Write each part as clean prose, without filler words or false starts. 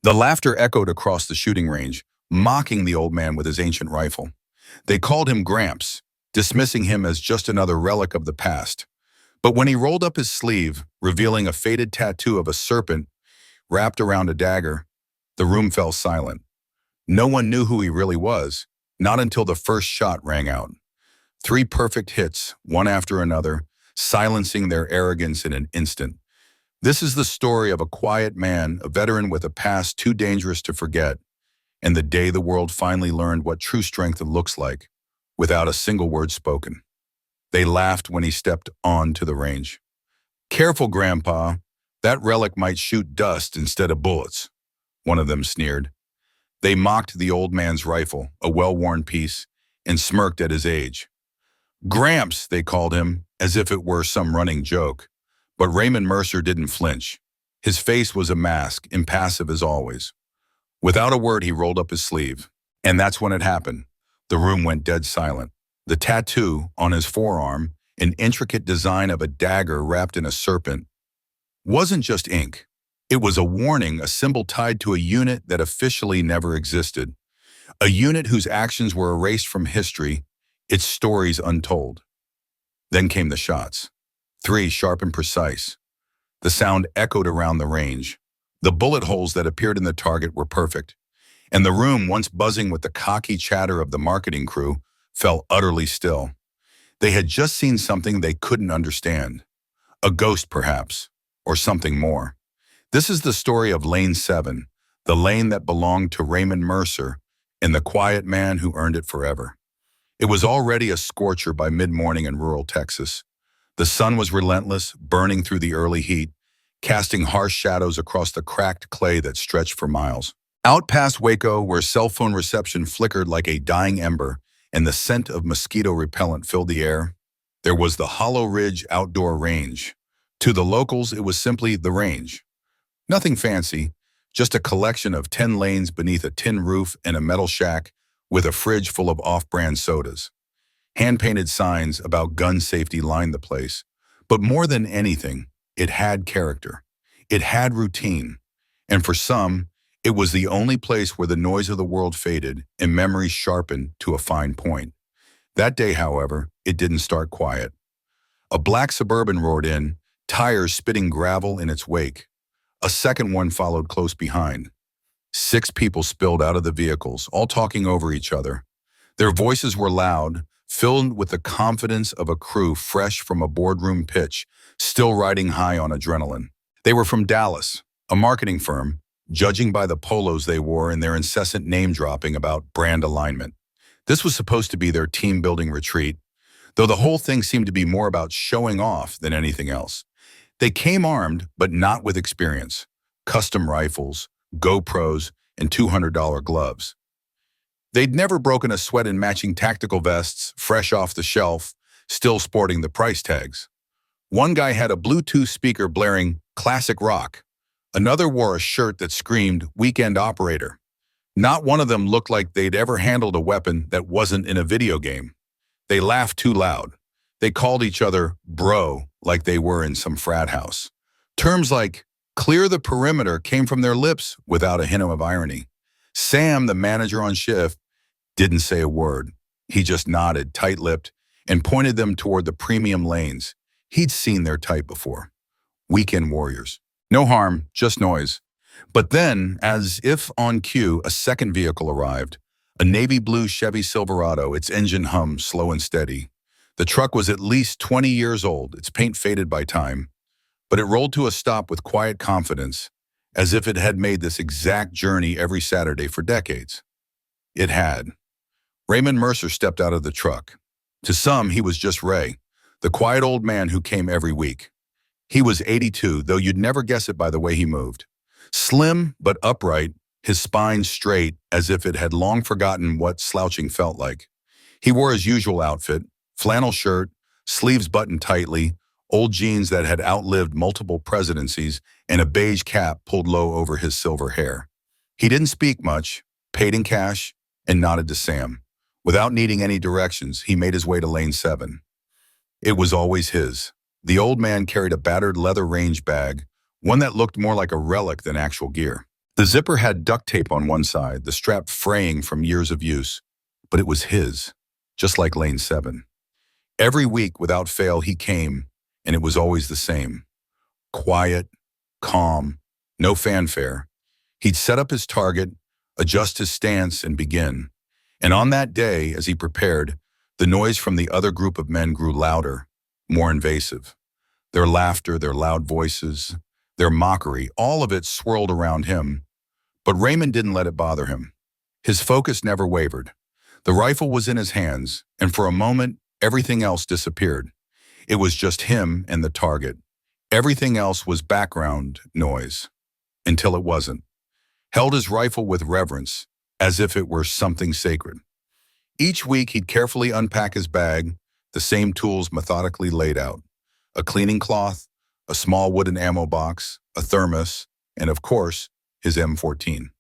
The laughter echoed across the shooting range, mocking the old man with his ancient rifle. They called him Gramps, dismissing him as just another relic of the past. But when he rolled up his sleeve, revealing a faded tattoo of a serpent wrapped around a dagger, the room fell silent. No one knew who he really was, not until the first shot rang out. 3 perfect hits, one after another, silencing their arrogance in an instant. This is the story of a quiet man, a veteran with a past too dangerous to forget, and the day the world finally learned what true strength looks like, without a single word spoken. They laughed when he stepped on to the range. "Careful, Grandpa. That relic might shoot dust instead of bullets," one of them sneered. They mocked the old man's rifle, a well-worn piece, and smirked at his age. Gramps, they called him, as if it were some running joke. But Raymond Mercer didn't flinch. His face was a mask, impassive as always. Without a word, he rolled up his sleeve. And that's when it happened. The room went dead silent. The tattoo on his forearm, an intricate design of a dagger wrapped in a serpent, wasn't just ink. It was a warning, a symbol tied to a unit that officially never existed. A unit whose actions were erased from history, its stories untold. Then came the shots. 3, sharp and precise. The sound echoed around the range. The bullet holes that appeared in the target were perfect. And the room, once buzzing with the cocky chatter of the marketing crew, fell utterly still. They had just seen something they couldn't understand. A ghost, perhaps, or something more. This is the story of Lane 7, the lane that belonged to Raymond Mercer and the quiet man who earned it forever. It was already a scorcher by mid-morning in rural Texas. The sun was relentless, burning through the early heat, casting harsh shadows across the cracked clay that stretched for miles. Out past Waco, where cell phone reception flickered like a dying ember and the scent of mosquito repellent filled the air, there was the Hollow Ridge outdoor range. To the locals, it was simply the range. Nothing fancy, just a collection of 10 lanes beneath a tin roof and a metal shack with a fridge full of off-brand sodas. Hand-painted signs about gun safety lined the place. But more than anything, it had character. It had routine. And for some, it was the only place where the noise of the world faded and memories sharpened to a fine point. That day, however, it didn't start quiet. A black Suburban roared in, tires spitting gravel in its wake. A second one followed close behind. 6 people spilled out of the vehicles, all talking over each other. Their voices were loud, filled with the confidence of a crew fresh from a boardroom pitch, still riding high on adrenaline. They were from Dallas, a marketing firm, judging by the polos they wore and their incessant name-dropping about brand alignment. This was supposed to be their team-building retreat, though the whole thing seemed to be more about showing off than anything else. They came armed, but not with experience. Custom rifles, GoPros, and $200 gloves. They'd never broken a sweat in matching tactical vests, fresh off the shelf, still sporting the price tags. One guy had a Bluetooth speaker blaring classic rock. Another wore a shirt that screamed weekend operator. Not one of them looked like they'd ever handled a weapon that wasn't in a video game. They laughed too loud. They called each other bro like they were in some frat house. Terms like clear the perimeter came from their lips without a hint of irony. Sam, the manager on shift, didn't say a word. He just nodded, tight-lipped, and pointed them toward the premium lanes. He'd seen their type before. Weekend warriors. No harm, just noise. But then, as if on cue, a second vehicle arrived. A navy blue Chevy Silverado, its engine hummed slow and steady. The truck was at least 20 years old, its paint faded by time. But it rolled to a stop with quiet confidence, as if it had made this exact journey every Saturday for decades. It had. Raymond Mercer stepped out of the truck. To some, he was just Ray, the quiet old man who came every week. He was 82, though you'd never guess it by the way he moved. Slim but upright, his spine straight as if it had long forgotten what slouching felt like. He wore his usual outfit, flannel shirt, sleeves buttoned tightly, old jeans that had outlived multiple presidencies, and a beige cap pulled low over his silver hair. He didn't speak much, paid in cash, and nodded to Sam. Without needing any directions, he made his way to Lane 7. It was always his. The old man carried a battered leather range bag, one that looked more like a relic than actual gear. The zipper had duct tape on one side, the strap fraying from years of use. But it was his, just like Lane 7. Every week, without fail, he came, and it was always the same. Quiet, calm, no fanfare. He'd set up his target, adjust his stance, and begin. And on that day, as he prepared, the noise from the other group of men grew louder, more invasive. Their laughter, their loud voices, their mockery, all of it swirled around him. But Raymond didn't let it bother him. His focus never wavered. The rifle was in his hands, and for a moment, everything else disappeared. It was just him and the target. Everything else was background noise, until it wasn't. Held his rifle with reverence, as if it were something sacred. Each week, he'd carefully unpack his bag, the same tools methodically laid out. A cleaning cloth, a small wooden ammo box, a thermos, and of course, his M14.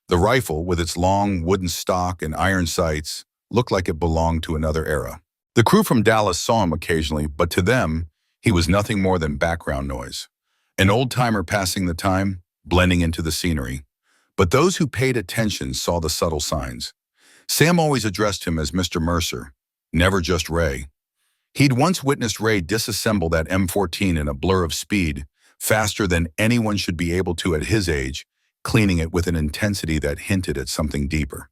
The rifle, with its long wooden stock and iron sights, looked like it belonged to another era. The crew from Dallas saw him occasionally, but to them, he was nothing more than background noise. An old-timer passing the time, blending into the scenery. But those who paid attention saw the subtle signs. Sam always addressed him as Mr. Mercer, never just Ray. He'd once witnessed Ray disassemble that M14 in a blur of speed, faster than anyone should be able to at his age, cleaning it with an intensity that hinted at something deeper.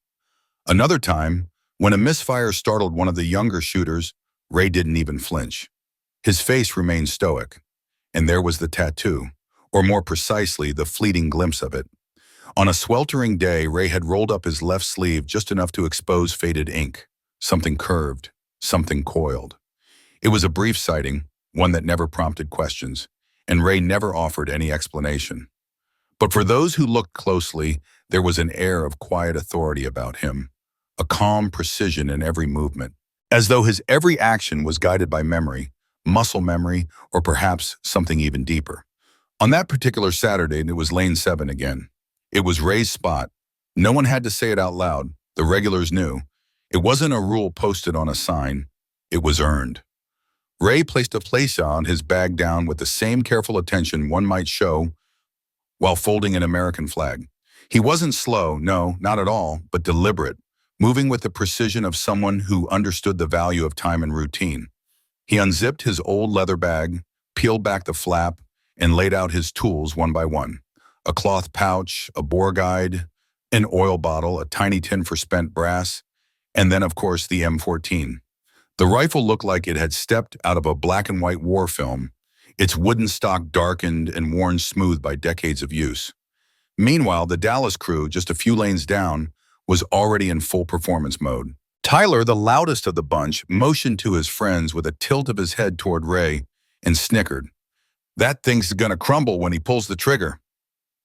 Another time, when a misfire startled one of the younger shooters, Ray didn't even flinch. His face remained stoic, and there was the tattoo, or more precisely, the fleeting glimpse of it. On a sweltering day, Ray had rolled up his left sleeve just enough to expose faded ink, something curved, something coiled. It was a brief sighting, one that never prompted questions, and Ray never offered any explanation. But for those who looked closely, there was an air of quiet authority about him, a calm precision in every movement, as though his every action was guided by memory, muscle memory, or perhaps something even deeper. On that particular Saturday, it was Lane 7 again. It was Ray's spot. No one had to say it out loud. The regulars knew. It wasn't a rule posted on a sign. It was earned. Ray placed a place on his bag down with the same careful attention one might show while folding an American flag. He wasn't slow, no, not at all, but deliberate, moving with the precision of someone who understood the value of time and routine. He unzipped his old leather bag, peeled back the flap, and laid out his tools one by one. A cloth pouch, a bore guide, an oil bottle, a tiny tin for spent brass, and then, of course, the M14. The rifle looked like it had stepped out of a black and white war film, its wooden stock darkened and worn smooth by decades of use. Meanwhile, the Dallas crew, just a few lanes down, was already in full performance mode. Tyler, the loudest of the bunch, motioned to his friends with a tilt of his head toward Ray and snickered. "That thing's gonna crumble when he pulls the trigger."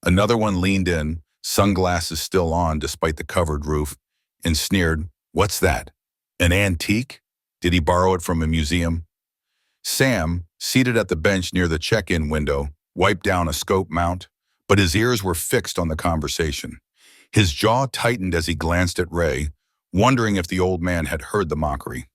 Another one leaned in, sunglasses still on despite the covered roof, and sneered, "What's that? An antique? Did he borrow it from a museum?" Sam, seated at the bench near the check-in window, wiped down a scope mount, but his ears were fixed on the conversation. His jaw tightened as he glanced at Ray, wondering if the old man had heard the mockery.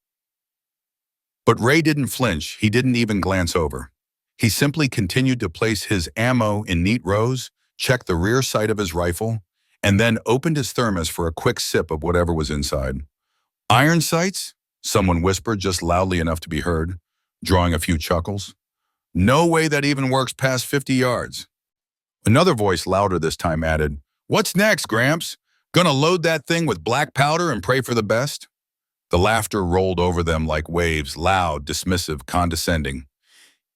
But Ray didn't flinch. He didn't even glance over. He simply continued to place his ammo in neat rows, checked the rear sight of his rifle, and then opened his thermos for a quick sip of whatever was inside. "Iron sights?" someone whispered just loudly enough to be heard, drawing a few chuckles. "No way that even works past 50 yards. Another voice, louder this time, added, "What's next, Gramps? Gonna load that thing with black powder and pray for the best?" The laughter rolled over them like waves, loud, dismissive, condescending.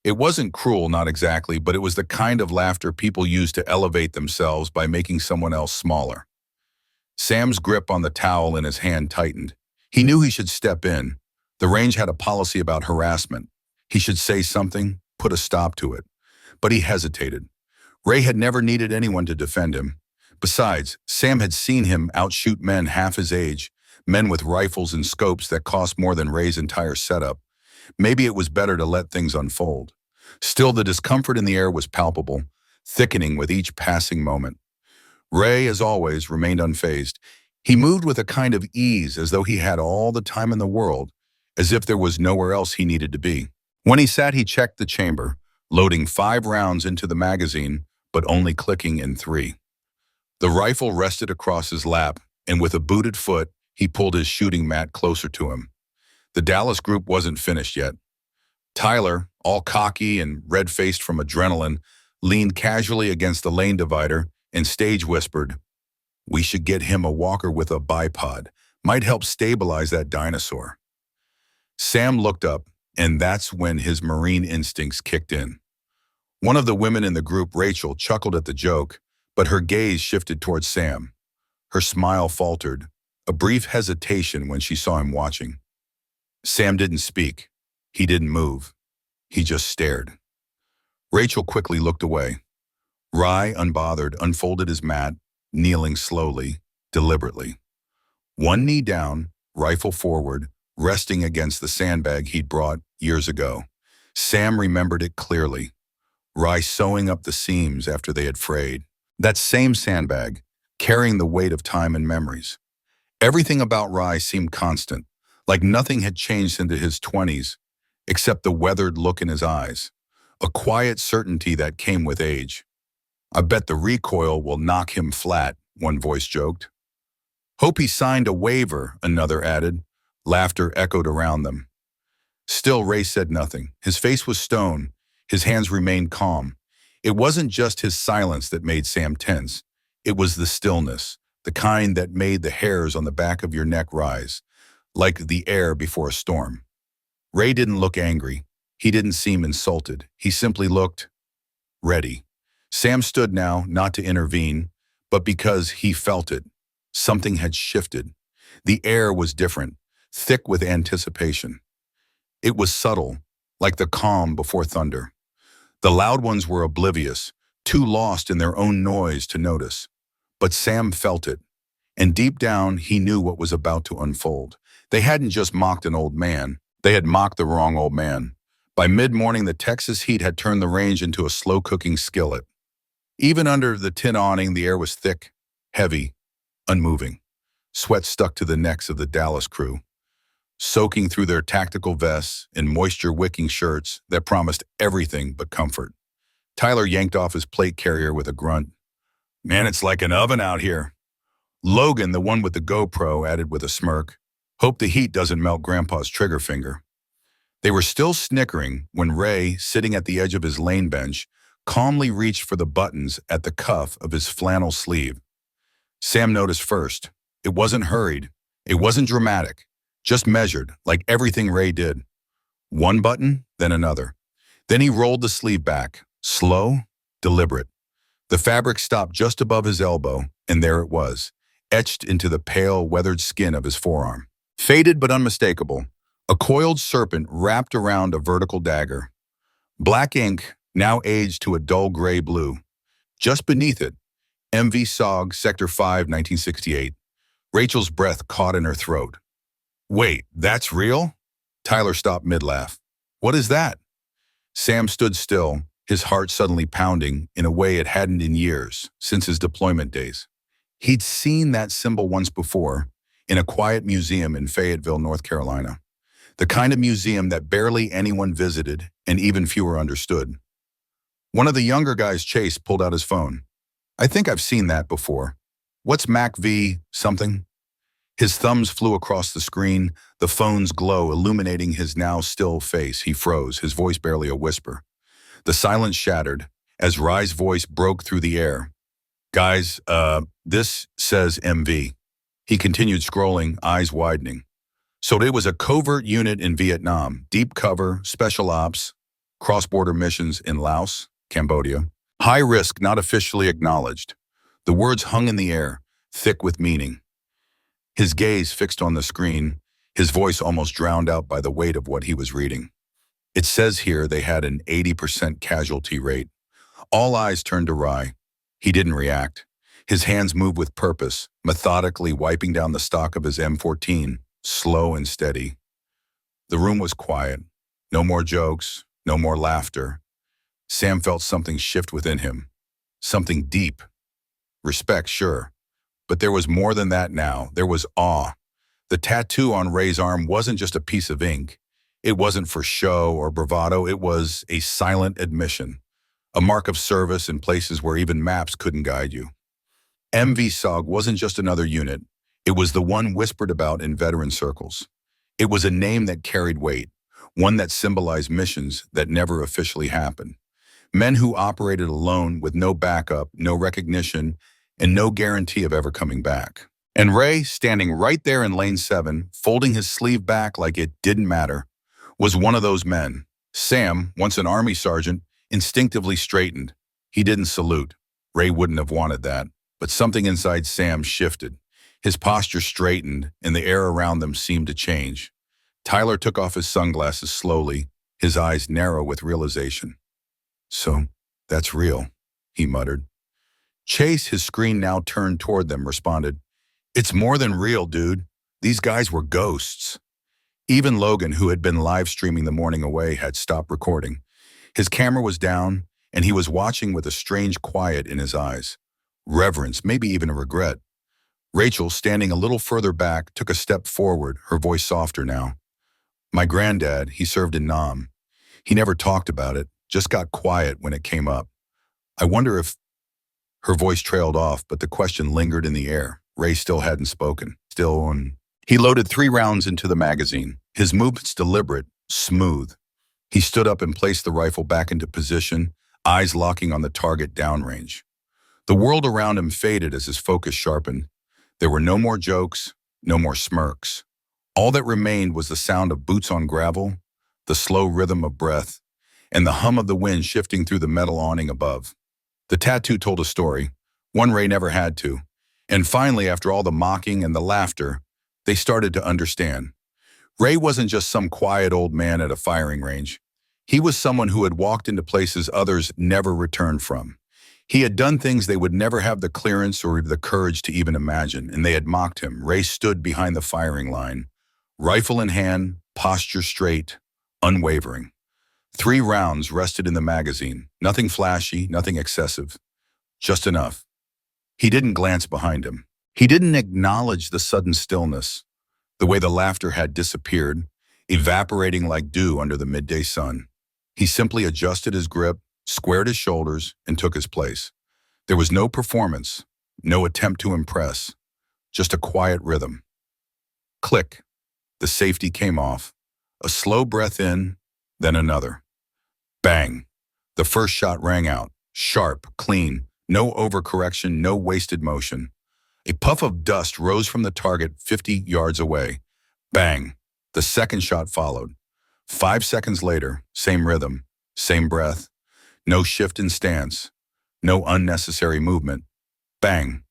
It wasn't cruel, not exactly, but it was the kind of laughter people use to elevate themselves by making someone else smaller. Sam's grip on the towel in his hand tightened. He knew he should step in. The range had a policy about harassment. He should say something, put a stop to it. But he hesitated. Ray had never needed anyone to defend him. Besides, Sam had seen him outshoot men half his age, men with rifles and scopes that cost more than Ray's entire setup. Maybe it was better to let things unfold. Still, the discomfort in the air was palpable, thickening with each passing moment. Ray, as always, remained unfazed. He moved with a kind of ease, as though he had all the time in the world, as if there was nowhere else he needed to be. When he sat, he checked the chamber, loading 5 rounds into the magazine, but only clicking in 3. The rifle rested across his lap, and with a booted foot, he pulled his shooting mat closer to him. The Dallas group wasn't finished yet. Tyler, all cocky and red-faced from adrenaline, leaned casually against the lane divider and stage whispered, "We should get him a walker with a bipod. Might help stabilize that dinosaur." Sam looked up, and that's when his marine instincts kicked in. One of the women in the group, Rachel, chuckled at the joke, but her gaze shifted towards Sam. Her smile faltered, a brief hesitation when she saw him watching. Sam didn't speak. He didn't move. He just stared. Rachel quickly looked away. Rye, unbothered, unfolded his mat, kneeling slowly, deliberately. One knee down, rifle forward, resting against the sandbag he'd brought years ago. Sam remembered it clearly. Rye sewing up the seams after they had frayed. That same sandbag, carrying the weight of time and memories. Everything about Rye seemed constant, like nothing had changed into his 20s, except the weathered look in his eyes, a quiet certainty that came with age. "I bet the recoil will knock him flat," one voice joked. "Hope he signed a waiver," another added. Laughter echoed around them. Still, Ray said nothing. His face was stone. His hands remained calm. It wasn't just his silence that made Sam tense. It was the stillness, the kind that made the hairs on the back of your neck rise, like the air before a storm. Ray didn't look angry. He didn't seem insulted. He simply looked ready. Sam stood now, not to intervene, but because he felt it. Something had shifted. The air was different, thick with anticipation. It was subtle, like the calm before thunder. The loud ones were oblivious, too lost in their own noise to notice. But Sam felt it, and deep down he knew what was about to unfold. They hadn't just mocked an old man, they had mocked the wrong old man. By mid-morning, the Texas heat had turned the range into a slow-cooking skillet. Even under the tin awning, the air was thick, heavy, unmoving. Sweat stuck to the necks of the Dallas crew, soaking through their tactical vests and moisture-wicking shirts that promised everything but comfort. Tyler yanked off his plate carrier with a grunt. "Man, it's like an oven out here." Logan, the one with the GoPro, added with a smirk, "Hope the heat doesn't melt Grandpa's trigger finger." They were still snickering when Ray, sitting at the edge of his lane bench, calmly reached for the buttons at the cuff of his flannel sleeve. Sam noticed first. It wasn't hurried. It wasn't dramatic. Just measured, like everything Ray did. One button, then another. Then he rolled the sleeve back, slow, deliberate. The fabric stopped just above his elbow, and there it was, etched into the pale, weathered skin of his forearm. Faded but unmistakable, a coiled serpent wrapped around a vertical dagger. Black ink, now aged to a dull gray blue. Just beneath it, MV SOG, Sector 5, 1968. Rachel's breath caught in her throat. "Wait, that's real?" Tyler stopped mid-laugh. "What is that?" Sam stood still, his heart suddenly pounding in a way it hadn't in years, since his deployment days. He'd seen that symbol once before, in a quiet museum in Fayetteville, North Carolina. The kind of museum that barely anyone visited and even fewer understood. One of the younger guys, Chase, pulled out his phone. "I think I've seen that before. What's Mac V something?" His thumbs flew across the screen, the phone's glow illuminating his now still face. He froze, his voice barely a whisper. The silence shattered as Rye's voice broke through the air. "Guys, this says MV." He continued scrolling, eyes widening. "So it was a covert unit in Vietnam, deep cover, special ops, cross-border missions in Laos, Cambodia. High risk, not officially acknowledged." The words hung in the air, thick with meaning. His gaze fixed on the screen, his voice almost drowned out by the weight of what he was reading. "It says here they had an 80% casualty rate." All eyes turned to Rye. He didn't react. His hands moved with purpose, methodically wiping down the stock of his M14, slow and steady. The room was quiet. No more jokes, no more laughter. Sam felt something shift within him. Something deep. Respect, sure. But there was more than that now. There was awe. The tattoo on Ray's arm wasn't just a piece of ink. It wasn't for show or bravado. It was a silent admission, a mark of service in places where even maps couldn't guide you. MV-SOG wasn't just another unit. It was the one whispered about in veteran circles. It was a name that carried weight, one that symbolized missions that never officially happened. Men who operated alone with no backup, no recognition, and no guarantee of ever coming back. And Ray, standing right there in lane 7, folding his sleeve back like it didn't matter, was one of those men. Sam, once an army sergeant, instinctively straightened. He didn't salute. Ray wouldn't have wanted that. But something inside Sam shifted. His posture straightened, and the air around them seemed to change. Tyler took off his sunglasses slowly, his eyes narrow with realization. "So, that's real," he muttered. Chase, his screen now turned toward them, responded, "It's more than real, dude. These guys were ghosts." Even Logan, who had been live streaming the morning away, had stopped recording. His camera was down, and he was watching with a strange quiet in his eyes. Reverence, maybe even a regret. Rachel, standing a little further back, took a step forward, her voice softer now. "My granddad, he served in Nam. He never talked about it, just got quiet when it came up. I wonder if—" Her voice trailed off, but the question lingered in the air. Ray still hadn't spoken. Still on. He loaded 3 rounds into the magazine, his movements deliberate, smooth. He stood up and placed the rifle back into position, eyes locking on the target downrange. The world around him faded as his focus sharpened. There were no more jokes, no more smirks. All that remained was the sound of boots on gravel, the slow rhythm of breath, and the hum of the wind shifting through the metal awning above. The tattoo told a story, one Ray never had to. And finally, after all the mocking and the laughter, they started to understand. Ray wasn't just some quiet old man at a firing range. He was someone who had walked into places others never returned from. He had done things they would never have the clearance or the courage to even imagine, and they had mocked him. Ray stood behind the firing line, rifle in hand, posture straight, unwavering. 3 rounds rested in the magazine, nothing flashy, nothing excessive, just enough. He didn't glance behind him. He didn't acknowledge the sudden stillness, the way the laughter had disappeared, evaporating like dew under the midday sun. He simply adjusted his grip, squared his shoulders, and took his place. There was no performance, no attempt to impress, just a quiet rhythm. Click. The safety came off. A slow breath in, then another. Bang. The first shot rang out, sharp, clean, no overcorrection, no wasted motion. A puff of dust rose from the target 50 yards away. Bang. The second shot followed. 5 seconds later, same rhythm, same breath, no shift in stance, no unnecessary movement. Bang.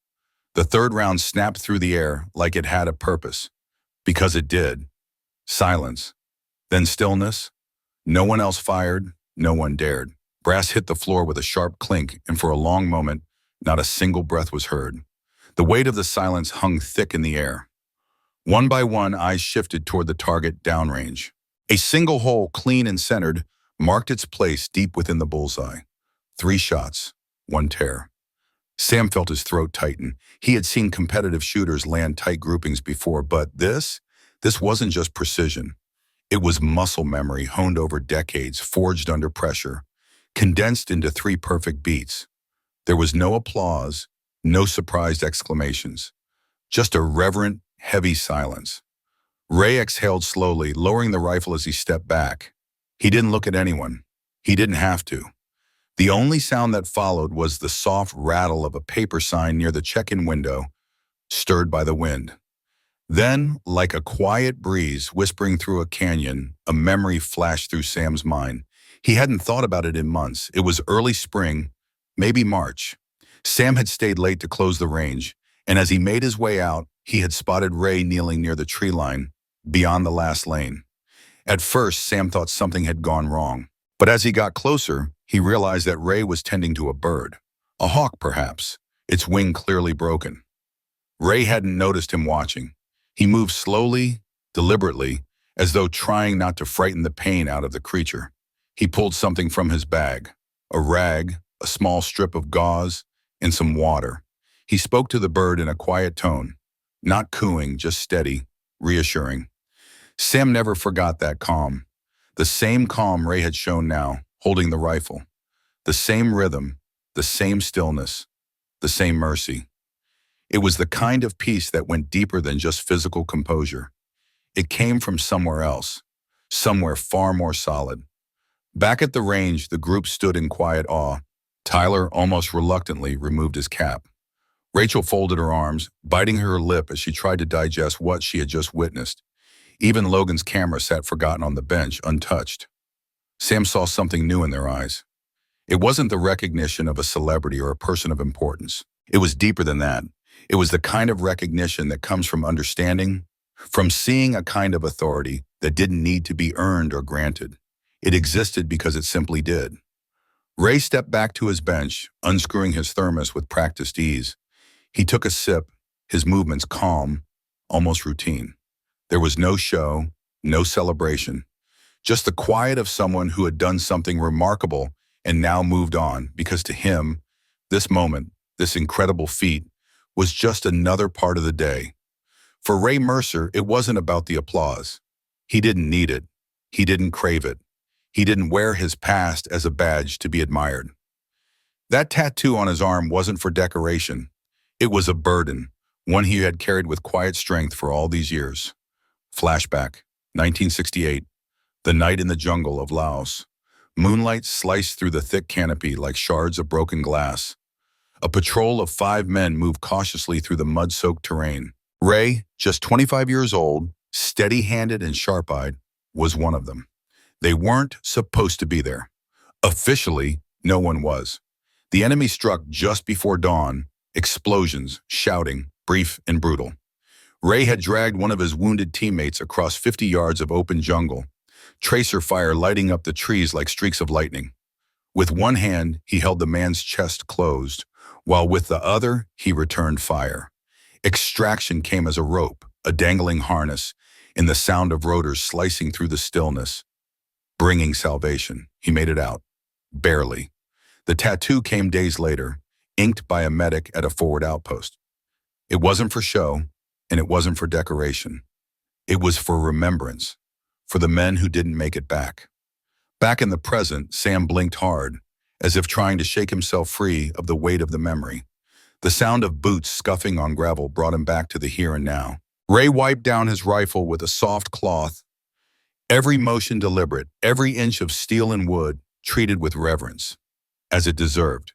The third round snapped through the air like it had a purpose. Because it did. Silence. Then stillness. No one else fired, no one dared. Brass hit the floor with a sharp clink, and for a long moment, not a single breath was heard. The weight of the silence hung thick in the air. One by one, eyes shifted toward the target downrange. A single hole, clean and centered, marked its place deep within the bullseye. 3 shots, 1 tear. Sam felt his throat tighten. He had seen competitive shooters land tight groupings before, but this wasn't just precision. It was muscle memory honed over decades, forged under pressure, condensed into 3 perfect beats. There was no applause, no surprised exclamations, just a reverent, heavy silence. Ray exhaled slowly, lowering the rifle as he stepped back. He didn't look at anyone. He didn't have to. The only sound that followed was the soft rattle of a paper sign near the check-in window, stirred by the wind. Then, like a quiet breeze whispering through a canyon, a memory flashed through Sam's mind. He hadn't thought about it in months. It was early spring, maybe March. Sam had stayed late to close the range, and as he made his way out, he had spotted Ray kneeling near the tree line, beyond the last lane. At first, Sam thought something had gone wrong. But as he got closer, he realized that Ray was tending to a bird. A hawk, perhaps, its wing clearly broken. Ray hadn't noticed him watching. He moved slowly, deliberately, as though trying not to frighten the pain out of the creature. He pulled something from his bag, a rag, a small strip of gauze, and some water. He spoke to the bird in a quiet tone, not cooing, just steady, reassuring. Sam never forgot that calm. The same calm Ray had shown now, holding the rifle. The same rhythm, the same stillness, the same mercy. It was the kind of peace that went deeper than just physical composure. It came from somewhere else, somewhere far more solid. Back at the range, the group stood in quiet awe. Tyler almost reluctantly removed his cap. Rachel folded her arms, biting her lip as she tried to digest what she had just witnessed. Even Logan's camera sat forgotten on the bench, untouched. Sam saw something new in their eyes. It wasn't the recognition of a celebrity or a person of importance. It was deeper than that. It was the kind of recognition that comes from understanding, from seeing a kind of authority that didn't need to be earned or granted. It existed because it simply did. Ray stepped back to his bench, unscrewing his thermos with practiced ease. He took a sip, his movements calm, almost routine. There was no show, no celebration, just the quiet of someone who had done something remarkable and now moved on, because to him, this moment, this incredible feat, was just another part of the day. For Ray Mercer, it wasn't about the applause. He didn't need it. He didn't crave it. He didn't wear his past as a badge to be admired. That tattoo on his arm wasn't for decoration. It was a burden, one he had carried with quiet strength for all these years. Flashback, 1968, the night in the jungle of Laos. Moonlight sliced through the thick canopy like shards of broken glass. A patrol of 5 men moved cautiously through the mud-soaked terrain. Ray, just 25 years old, steady-handed and sharp-eyed, was one of them. They weren't supposed to be there. Officially, no one was. The enemy struck just before dawn, explosions, shouting, brief and brutal. Ray had dragged one of his wounded teammates across 50 yards of open jungle, tracer fire lighting up the trees like streaks of lightning. With one hand, he held the man's chest closed, while with the other, he returned fire. Extraction came as a rope, a dangling harness, in the sound of rotors slicing through the stillness. Bringing salvation. He made it out. Barely. The tattoo came days later, inked by a medic at a forward outpost. It wasn't for show, and it wasn't for decoration. It was for remembrance, for the men who didn't make it back. Back in the present, Sam blinked hard, as if trying to shake himself free of the weight of the memory. The sound of boots scuffing on gravel brought him back to the here and now. Ray wiped down his rifle with a soft cloth, every motion deliberate, every inch of steel and wood treated with reverence, as it deserved.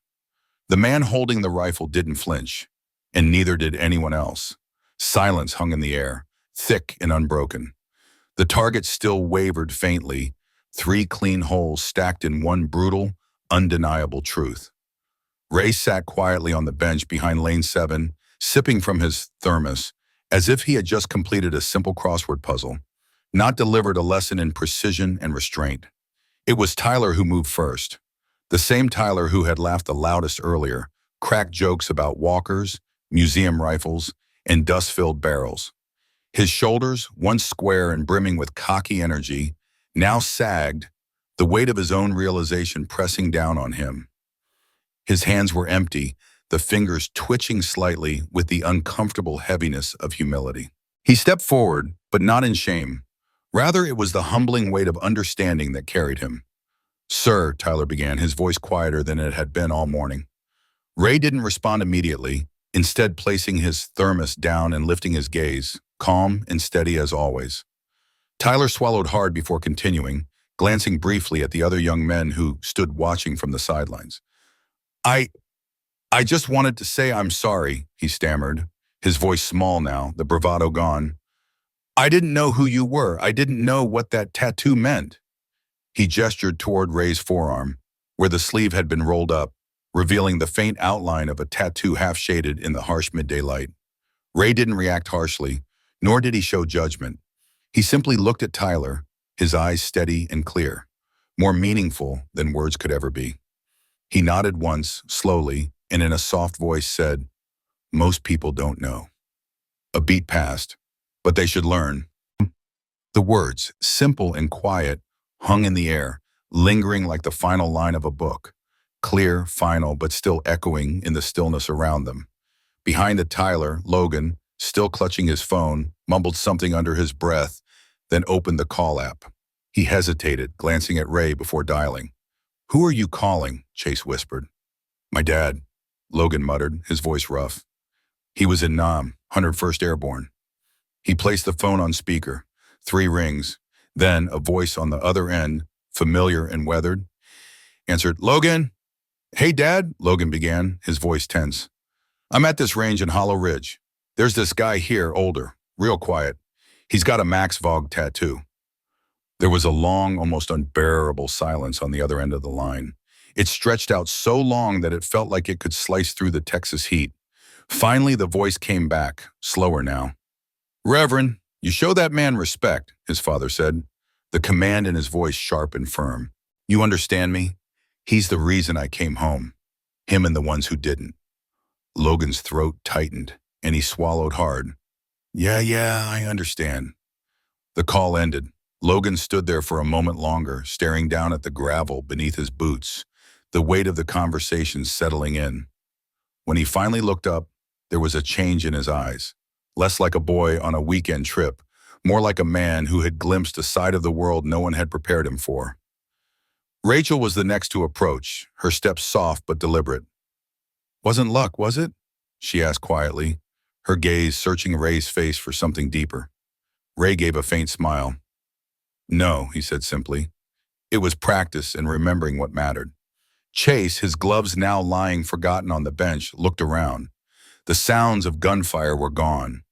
The man holding the rifle didn't flinch, and neither did anyone else. Silence hung in the air, thick and unbroken. The target still wavered faintly, 3 clean holes stacked in one brutal, undeniable truth. Ray sat quietly on the bench behind lane 7, sipping from his thermos, as if he had just completed a simple crossword puzzle, not delivered a lesson in precision and restraint. It was Tyler who moved first, the same Tyler who had laughed the loudest earlier, cracked jokes about walkers, museum rifles, and dust-filled barrels. His shoulders, once square and brimming with cocky energy, now sagged, the weight of his own realization pressing down on him. His hands were empty, the fingers twitching slightly with the uncomfortable heaviness of humility. He stepped forward, but not in shame. Rather, it was the humbling weight of understanding that carried him. "Sir," Tyler began, his voice quieter than it had been all morning. Ray didn't respond immediately, instead placing his thermos down and lifting his gaze, calm and steady as always. Tyler swallowed hard before continuing, glancing briefly at the other young men who stood watching from the sidelines. I just wanted to say I'm sorry," he stammered, his voice small now, the bravado gone. "I didn't know who you were. I didn't know what that tattoo meant." He gestured toward Ray's forearm, where the sleeve had been rolled up, revealing the faint outline of a tattoo half-shaded in the harsh midday light. Ray didn't react harshly, nor did he show judgment. He simply looked at Tyler, his eyes steady and clear, more meaningful than words could ever be. He nodded once, slowly, and in a soft voice said, "Most people don't know." A beat passed, "But they should learn." The words, simple and quiet, hung in the air, lingering like the final line of a book, clear, final, but still echoing in the stillness around them. Behind the Tyler, Logan, still clutching his phone, mumbled something under his breath, then opened the call app. He hesitated, glancing at Ray before dialing. "Who are you calling?" Chase whispered. "My dad," Logan muttered, his voice rough. He was in Nam, 101st Airborne. He placed the phone on speaker. 3 rings. Then a voice on the other end, familiar and weathered, answered, "Logan?" "Hey, Dad," Logan began, his voice tense. "I'm at this range in Hollow Ridge. There's this guy here, older, real quiet. He's got a Max Vogue tattoo." There was a long, almost unbearable silence on the other end of the line. It stretched out so long that it felt like it could slice through the Texas heat. Finally, the voice came back, slower now. "Reverend, you show that man respect," his father said, the command in his voice sharp and firm. "You understand me? He's the reason I came home. Him and the ones who didn't." Logan's throat tightened, and he swallowed hard. Yeah, I understand." The call ended. Logan stood there for a moment longer, staring down at the gravel beneath his boots, the weight of the conversation settling in. When he finally looked up, there was a change in his eyes. Less like a boy on a weekend trip, more like a man who had glimpsed a side of the world no one had prepared him for. Rachel was the next to approach, her steps soft but deliberate. "Wasn't luck, was it?" she asked quietly, her gaze searching Ray's face for something deeper. Ray gave a faint smile. "No," he said simply. "It was practice and remembering what mattered." Chase, his gloves now lying forgotten on the bench, looked around. The sounds of gunfire were gone.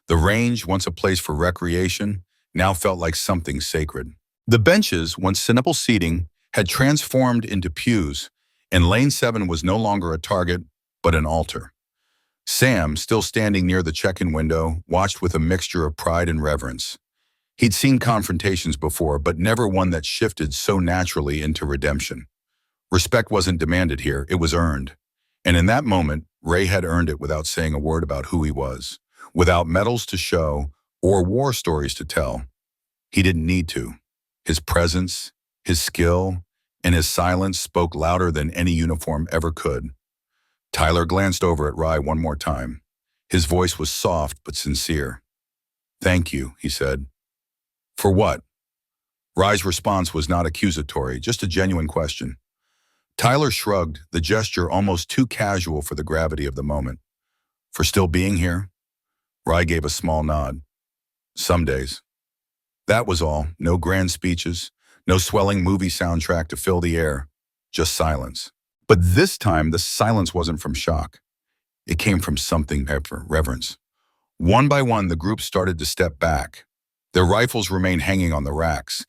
The range, once a place for recreation, now felt like something sacred. The benches, once simple seating, had transformed into pews, and Lane 7 was no longer a target, but an altar. Sam, still standing near the check-in window, watched with a mixture of pride and reverence. He'd seen confrontations before, but never one that shifted so naturally into redemption. Respect wasn't demanded here, it was earned. And in that moment, Ray had earned it without saying a word about who he was, without medals to show or war stories to tell. He didn't need to. His presence, his skill, and his silence spoke louder than any uniform ever could. Tyler glanced over at Rye one more time. His voice was soft but sincere. "Thank you," he said. "For what?" Rye's response was not accusatory, just a genuine question. Tyler shrugged, the gesture almost too casual for the gravity of the moment. "For still being here?" Rye gave a small nod. "Some days." That was all. No grand speeches, no swelling movie soundtrack to fill the air, just silence. But this time, the silence wasn't from shock. It came from something for reverence. One by one, the group started to step back. Their rifles remained hanging on the racks.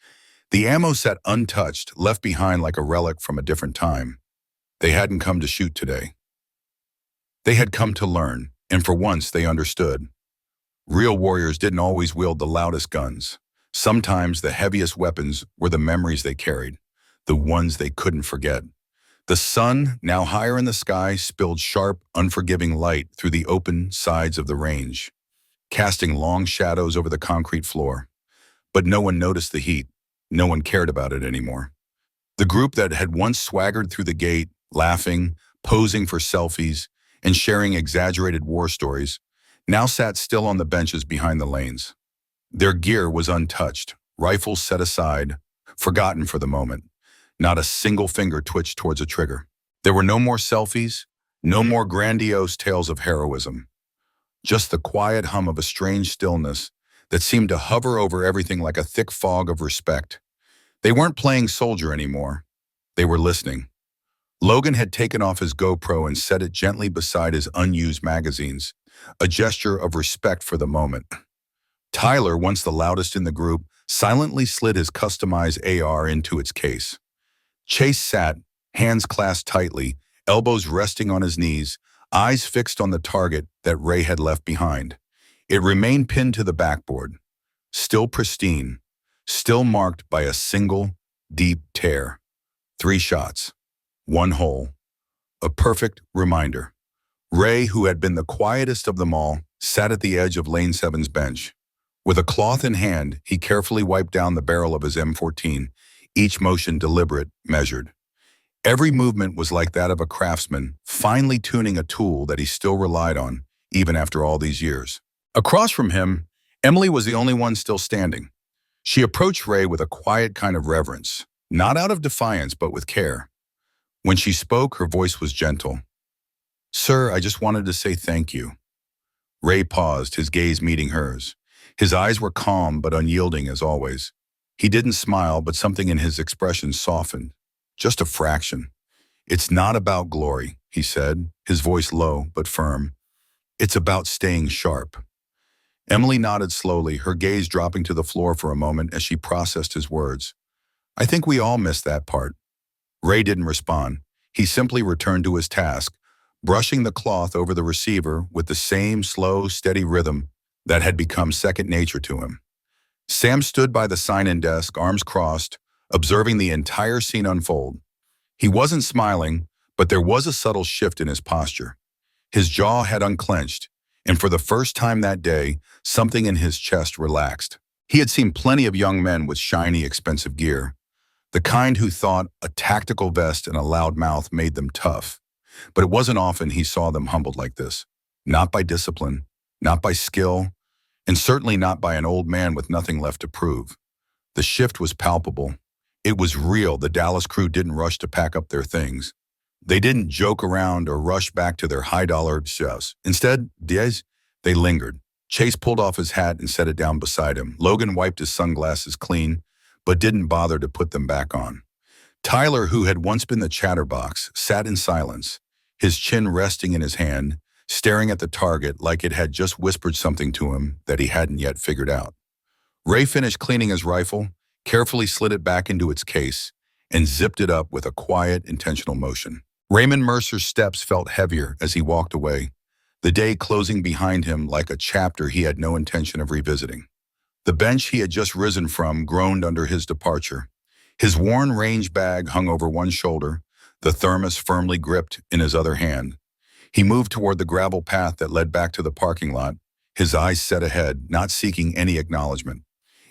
The ammo sat untouched, left behind like a relic from a different time. They hadn't come to shoot today. They had come to learn, and for once they understood. Real warriors didn't always wield the loudest guns. Sometimes the heaviest weapons were the memories they carried, the ones they couldn't forget. The sun, now higher in the sky, spilled sharp, unforgiving light through the open sides of the range, casting long shadows over the concrete floor. But no one noticed the heat. No one cared about it anymore. The group that had once swaggered through the gate, laughing, posing for selfies, and sharing exaggerated war stories, now sat still on the benches behind the lanes. Their gear was untouched, rifles set aside, forgotten for the moment. Not a single finger twitched towards a trigger. There were no more selfies, no more grandiose tales of heroism. Just the quiet hum of a strange stillness that seemed to hover over everything like a thick fog of respect. They weren't playing soldier anymore. They were listening. Logan had taken off his GoPro and set it gently beside his unused magazines, a gesture of respect for the moment. Tyler, once the loudest in the group, silently slid his customized AR into its case. Chase sat, hands clasped tightly, elbows resting on his knees, eyes fixed on the target that Ray had left behind. It remained pinned to the backboard, still pristine, still marked by a single, deep tear. 3 shots, 1 hole, a perfect reminder. Ray, who had been the quietest of them all, sat at the edge of Lane 7's bench. With a cloth in hand, he carefully wiped down the barrel of his M14, each motion deliberate, measured. Every movement was like that of a craftsman, finely tuning a tool that he still relied on, even after all these years. Across from him, Emily was the only one still standing. She approached Ray with a quiet kind of reverence, not out of defiance, but with care. When she spoke, her voice was gentle. "Sir, I just wanted to say thank you." Ray paused, his gaze meeting hers. His eyes were calm but unyielding as always. He didn't smile, but something in his expression softened. Just a fraction. "It's not about glory," he said, his voice low but firm. "It's about staying sharp." Emily nodded slowly, her gaze dropping to the floor for a moment as she processed his words. "I think we all missed that part." Ray didn't respond. He simply returned to his task, brushing the cloth over the receiver with the same slow, steady rhythm that had become second nature to him. Sam stood by the sign-in desk, arms crossed, observing the entire scene unfold. He wasn't smiling, but there was a subtle shift in his posture. His jaw had unclenched, and for the first time that day, something in his chest relaxed. He had seen plenty of young men with shiny, expensive gear, the kind who thought a tactical vest and a loud mouth made them tough. But it wasn't often he saw them humbled like this. Not by discipline, not by skill, and certainly not by an old man with nothing left to prove. The shift was palpable. It was real. The Dallas crew didn't rush to pack up their things. They didn't joke around or rush back to their high-dollar chefs. Instead, they lingered. Chase pulled off his hat and set it down beside him. Logan wiped his sunglasses clean, but didn't bother to put them back on. Tyler, who had once been the chatterbox, sat in silence, his chin resting in his hand, staring at the target like it had just whispered something to him that he hadn't yet figured out. Ray finished cleaning his rifle, carefully slid it back into its case, and zipped it up with a quiet, intentional motion. Raymond Mercer's steps felt heavier as he walked away, the day closing behind him like a chapter he had no intention of revisiting. The bench he had just risen from groaned under his departure. His worn range bag hung over one shoulder, the thermos firmly gripped in his other hand. He moved toward the gravel path that led back to the parking lot, his eyes set ahead, not seeking any acknowledgement.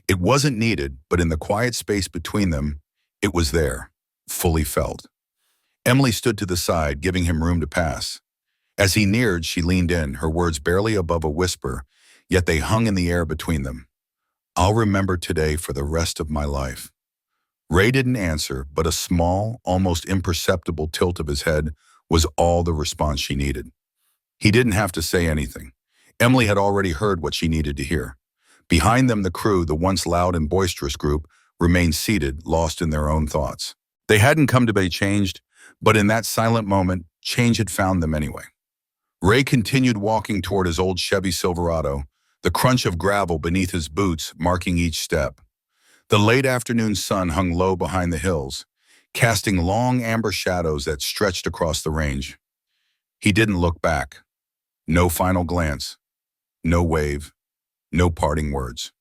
It wasn't needed, but in the quiet space between them, it was there, fully felt. Emily stood to the side, giving him room to pass. As he neared, she leaned in, her words barely above a whisper, yet they hung in the air between them. "I'll remember today for the rest of my life." Ray didn't answer, but a small, almost imperceptible tilt of his head was all the response she needed. He didn't have to say anything. Emily had already heard what she needed to hear. Behind them, the crew, the once loud and boisterous group, remained seated, lost in their own thoughts. They hadn't come to be changed, but in that silent moment, change had found them anyway. Ray continued walking toward his old Chevy Silverado, the crunch of gravel beneath his boots marking each step. The late afternoon sun hung low behind the hills, casting long amber shadows that stretched across the range. He didn't look back. No final glance. No wave. No parting words.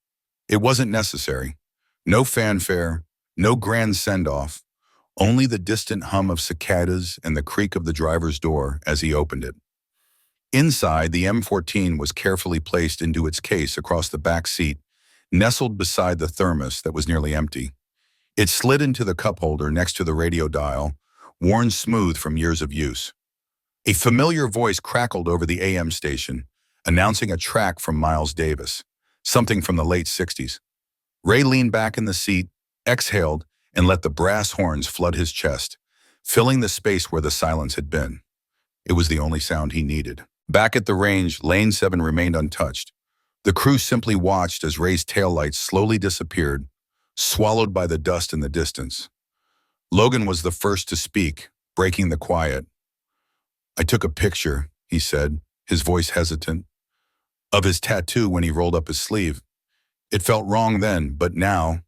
It wasn't necessary. No fanfare. No grand send-off. Only the distant hum of cicadas and the creak of the driver's door as he opened it. Inside, the M14 was carefully placed into its case across the back seat, nestled beside the thermos that was nearly empty. It slid into the cup holder next to the radio dial, worn smooth from years of use. A familiar voice crackled over the AM station, announcing a track from Miles Davis, something from the late 60s. Ray leaned back in the seat, exhaled, and let the brass horns flood his chest, filling the space where the silence had been. It was the only sound he needed. Back at the range, Lane 7 remained untouched. The crew simply watched as Ray's taillights slowly disappeared, swallowed by the dust in the distance. Logan was the first to speak, breaking the quiet. "I took a picture," he said, his voice hesitant, "of his tattoo when he rolled up his sleeve. It felt wrong then, but now—"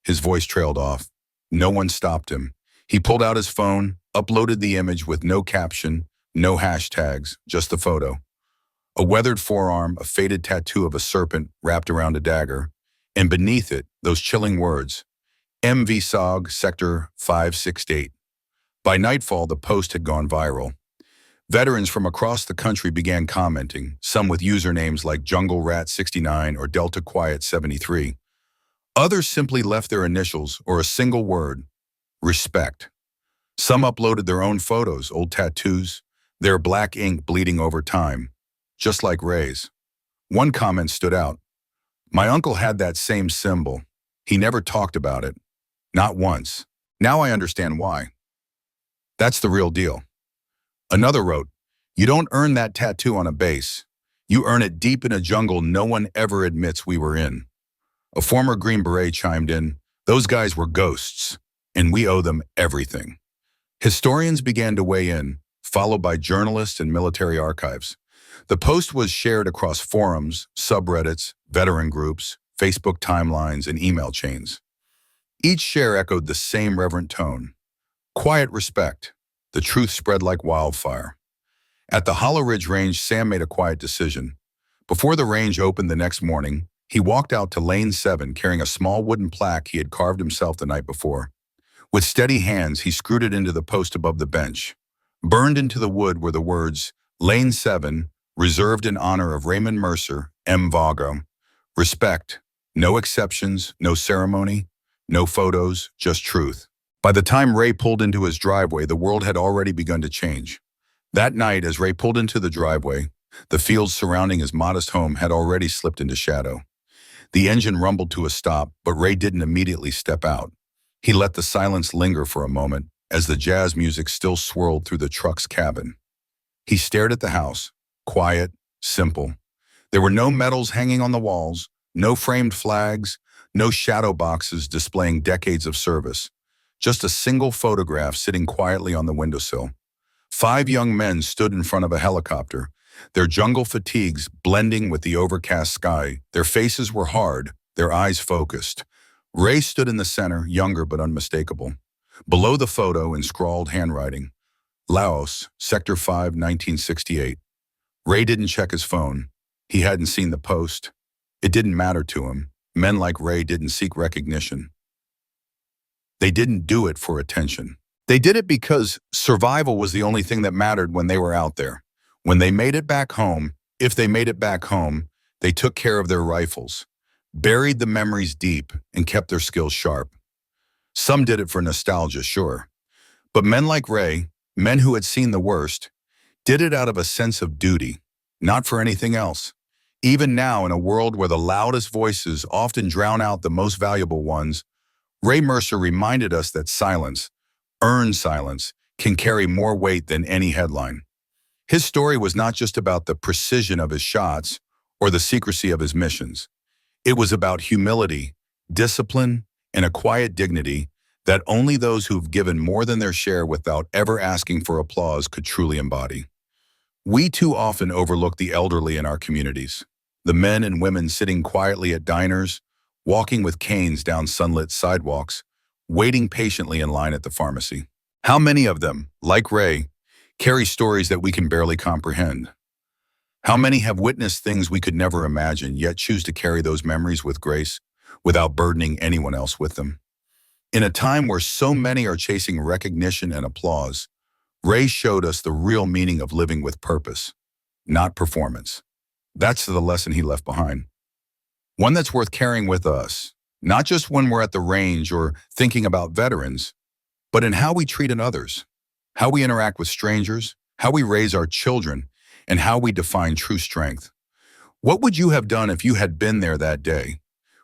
His voice trailed off. No one stopped him. He pulled out his phone, uploaded the image with no caption, no hashtags, just the photo. A weathered forearm, a faded tattoo of a serpent wrapped around a dagger, and beneath it, those chilling words, MV SOG, Sector 568. By nightfall, the post had gone viral. Veterans from across the country began commenting, some with usernames like Jungle Rat 69 or Delta Quiet 73. Others simply left their initials or a single word, respect. Some uploaded their own photos, old tattoos, their black ink bleeding over time, just like Ray's. One comment stood out. "My uncle had that same symbol. He never talked about it. Not once. Now I understand why. That's the real deal." Another wrote, "You don't earn that tattoo on a base. You earn it deep in a jungle no one ever admits we were in. A former Green Beret chimed in, those guys were ghosts, and we owe them everything. Historians began to weigh in, followed by journalists and military archives. The post was shared across forums, subreddits, veteran groups, Facebook timelines, and email chains. Each share echoed the same reverent tone. Quiet respect. The truth spread like wildfire. At the Hollow Ridge Range, Sam made a quiet decision. Before the range opened the next morning, he walked out to Lane 7 carrying a small wooden plaque he had carved himself the night before. With steady hands, he screwed it into the post above the bench. Burned into the wood were the words, Lane 7, reserved in honor of Raymond Mercer, M. Vago. Respect. No exceptions, no ceremony, no photos, just truth. By the time Ray pulled into his driveway, the world had already begun to change. That night, as Ray pulled into the driveway, the fields surrounding his modest home had already slipped into shadow. The engine rumbled to a stop, but Ray didn't immediately step out. He let the silence linger for a moment as the jazz music still swirled through the truck's cabin. He stared at the house, quiet, simple. There were no medals hanging on the walls, no framed flags, no shadow boxes displaying decades of service. Just a single photograph sitting quietly on the windowsill. 5 young men stood in front of a helicopter, their jungle fatigues blending with the overcast sky. Their faces were hard, their eyes focused. Ray stood in the center, younger but unmistakable. Below the photo, in scrawled handwriting, Laos, Sector 5, 1968. Ray didn't check his phone. He hadn't seen the post. It didn't matter to him. Men like Ray didn't seek recognition. They didn't do it for attention. They did it because survival was the only thing that mattered when they were out there. When they made it back home, if they made it back home, they took care of their rifles, buried the memories deep, and kept their skills sharp. Some did it for nostalgia, sure. But men like Ray, men who had seen the worst, did it out of a sense of duty, not for anything else. Even now, in a world where the loudest voices often drown out the most valuable ones, Ray Mercer reminded us that silence, earned silence, can carry more weight than any headline. His story was not just about the precision of his shots or the secrecy of his missions. It was about humility, discipline, and a quiet dignity that only those who've given more than their share without ever asking for applause could truly embody. We too often overlook the elderly in our communities, the men and women sitting quietly at diners, walking with canes down sunlit sidewalks, waiting patiently in line at the pharmacy. How many of them, like Ray, carry stories that we can barely comprehend? How many have witnessed things we could never imagine, yet choose to carry those memories with grace, without burdening anyone else with them? In a time where so many are chasing recognition and applause, Ray showed us the real meaning of living with purpose, not performance. That's the lesson he left behind. One that's worth carrying with us, not just when we're at the range or thinking about veterans, but in how we treat others, how we interact with strangers, how we raise our children, and how we define true strength. What would you have done if you had been there that day?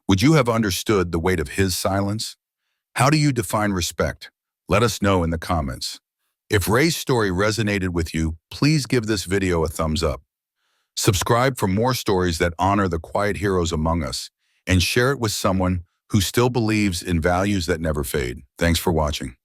Would you have understood the weight of his silence? How do you define respect? Let us know in the comments. If Ray's story resonated with you, please give this video a thumbs up. Subscribe for more stories that honor the quiet heroes among us, and share it with someone who still believes in values that never fade. Thanks for watching.